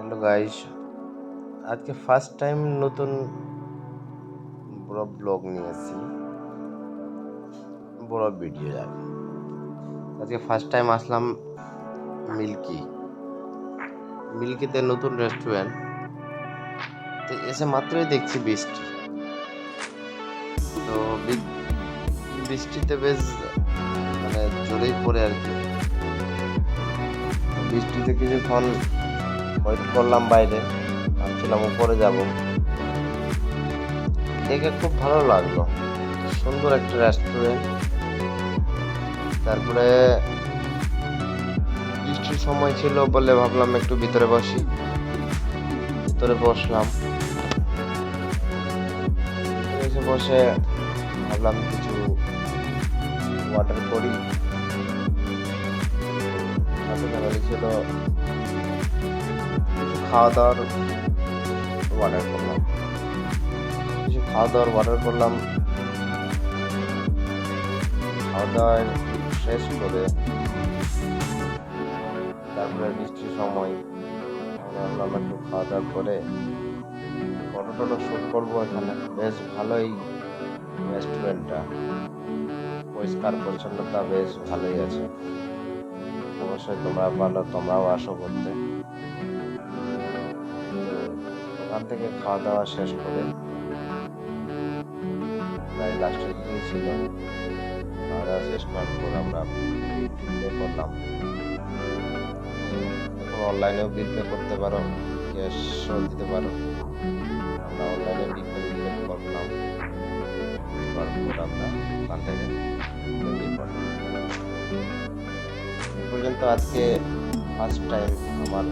Hello guys, আজকে first time নতুন বড় ব্লগ নিয়ে এসেছি, বড় ভিডিও যাবে। আজকে ফার্স্ট টাইম আসলাম মিল্কিতে নতুন রেস্টুরেন্ট। তো এসে মাত্রই দেখছি বৃষ্টি। তো বৃষ্টিতে বেশ মানে জোরেই পড়ে আর কি। বৃষ্টিতে কিছুক্ষণ ওয়েট করলাম বাইরে, ভাবছিলাম উপরে যাব। দেখে খুব ভালো লাগলো, সুন্দর একটা রেস্টুরেন্ট। তারপরে বৃষ্টির সময় ছিল বলে ভাবলাম একটু ভিতরে বসি। ভিতরে বসলাম, এসে বসে ভাবলাম কিছু অর্ডার করি। সাথে ফ্যামিলি ছিল, কিছু খাওয়া দাওয়ার অর্ডার করলাম। খাওয়া দাওয়া শেষ করে তারপরে বৃষ্টির সময় ভাবলাম একটু খাওয়া দাওয়া করে ফটো টটো শ্যুট করবো। এখানে বেশ ভালোই রেস্টুরেন্টটা, পরিষ্কার পরিচ্ছন্নতা বেশ ভালোই আছে। অবশ্যই তোমরাও আসো করতে। ওখান থেকে খাওয়া দাওয়া শেষ করে প্রায় লাস্টের দিকেই ছিল, খাওয়া দাওয়া শেষ করার পর আমরা বিল পে করলাম। এখন অনলাইনেও বিল পে করতে পারো, ক্যাশও দিতে পারো। আমরা অনলাইনে বিল পে করলাম, তারপর আমরা ওখান থেকে বেরিয়ে পড়লাম। এ পর্যন্ত আজকে ফার্স্ট টাইম আমার